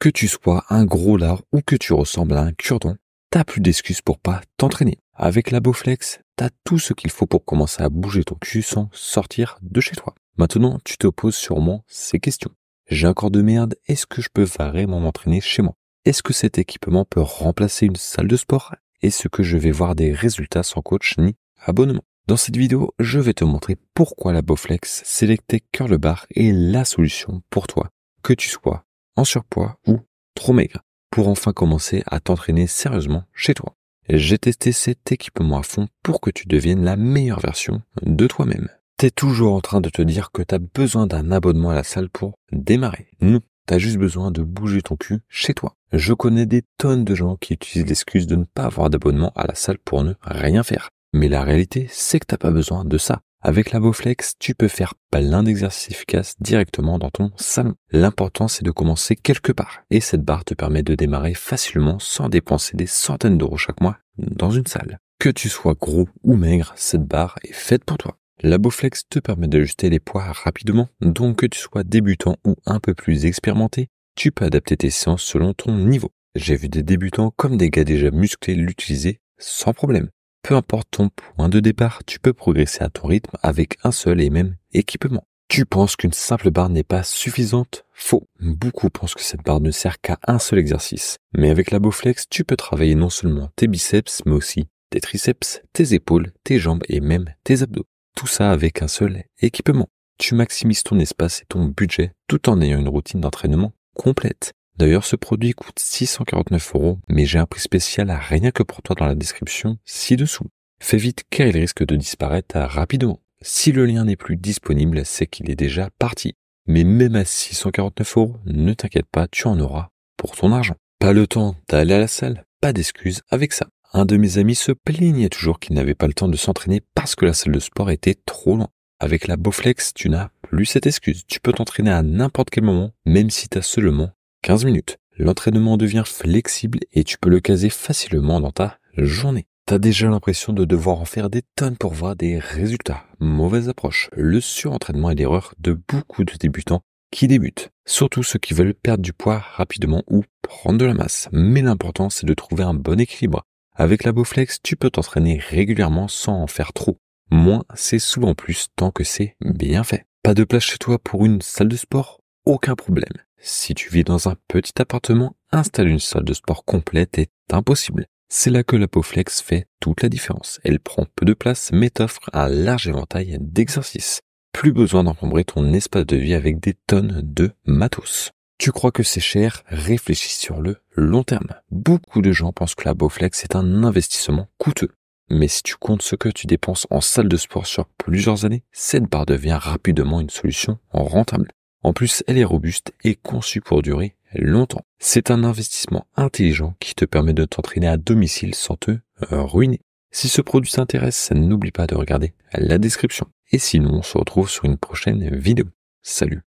Que tu sois un gros lard ou que tu ressembles à un cure-dent, t'as plus d'excuses pour pas t'entraîner. Avec la Bowflex, t'as tout ce qu'il faut pour commencer à bouger ton cul sans sortir de chez toi. Maintenant, tu te poses sûrement ces questions. J'ai un corps de merde, est-ce que je peux vraiment m'entraîner chez moi? Est-ce que cet équipement peut remplacer une salle de sport? Est-ce que je vais voir des résultats sans coach ni abonnement? Dans cette vidéo, je vais te montrer pourquoi la Bowflex Selected Curl Bar est la solution pour toi, que tu sois en surpoids ou trop maigre, pour enfin commencer à t'entraîner sérieusement chez toi. J'ai testé cet équipement à fond pour que tu deviennes la meilleure version de toi-même. T'es toujours en train de te dire que t'as besoin d'un abonnement à la salle pour démarrer. Non, t'as juste besoin de bouger ton cul chez toi. Je connais des tonnes de gens qui utilisent l'excuse de ne pas avoir d'abonnement à la salle pour ne rien faire. Mais la réalité, c'est que t'as pas besoin de ça. Avec la Bowflex, tu peux faire plein d'exercices efficaces directement dans ton salon. L'important, c'est de commencer quelque part. Et cette barre te permet de démarrer facilement sans dépenser des centaines d'euros chaque mois dans une salle. Que tu sois gros ou maigre, cette barre est faite pour toi. La Bowflex te permet d'ajuster les poids rapidement. Donc que tu sois débutant ou un peu plus expérimenté, tu peux adapter tes séances selon ton niveau. J'ai vu des débutants comme des gars déjà musclés l'utiliser sans problème. Peu importe ton point de départ, tu peux progresser à ton rythme avec un seul et même équipement. Tu penses qu'une simple barre n'est pas suffisante? Faux. Beaucoup pensent que cette barre ne sert qu'à un seul exercice. Mais avec la Bowflex, tu peux travailler non seulement tes biceps, mais aussi tes triceps, tes épaules, tes jambes et même tes abdos. Tout ça avec un seul équipement. Tu maximises ton espace et ton budget tout en ayant une routine d'entraînement complète. D'ailleurs, ce produit coûte 649 €, mais j'ai un prix spécial rien que pour toi dans la description ci-dessous. Fais vite car il risque de disparaître rapidement. Si le lien n'est plus disponible, c'est qu'il est déjà parti. Mais même à 649 €, ne t'inquiète pas, tu en auras pour ton argent. Pas le temps d'aller à la salle? Pas d'excuses avec ça. Un de mes amis se plaignait toujours qu'il n'avait pas le temps de s'entraîner parce que la salle de sport était trop loin. Avec la Bowflex, tu n'as plus cette excuse. Tu peux t'entraîner à n'importe quel moment, même si tu as seulement 15 minutes. L'entraînement devient flexible et tu peux le caser facilement dans ta journée. T'as déjà l'impression de devoir en faire des tonnes pour voir des résultats. Mauvaise approche. Le surentraînement est l'erreur de beaucoup de débutants qui débutent. Surtout ceux qui veulent perdre du poids rapidement ou prendre de la masse. Mais l'important, c'est de trouver un bon équilibre. Avec la Bowflex, tu peux t'entraîner régulièrement sans en faire trop. Moins, c'est souvent plus tant que c'est bien fait. Pas de place chez toi pour une salle de sport? Aucun problème. Si tu vis dans un petit appartement, installer une salle de sport complète est impossible. C'est là que la Bowflex fait toute la différence. Elle prend peu de place mais t'offre un large éventail d'exercices. Plus besoin d'encombrer ton espace de vie avec des tonnes de matos. Tu crois que c'est cher? Réfléchis sur le long terme. Beaucoup de gens pensent que la Bowflex est un investissement coûteux. Mais si tu comptes ce que tu dépenses en salle de sport sur plusieurs années, cette barre devient rapidement une solution rentable. En plus, elle est robuste et conçue pour durer longtemps. C'est un investissement intelligent qui te permet de t'entraîner à domicile sans te ruiner. Si ce produit t'intéresse, n'oublie pas de regarder la description. Et sinon, on se retrouve sur une prochaine vidéo. Salut!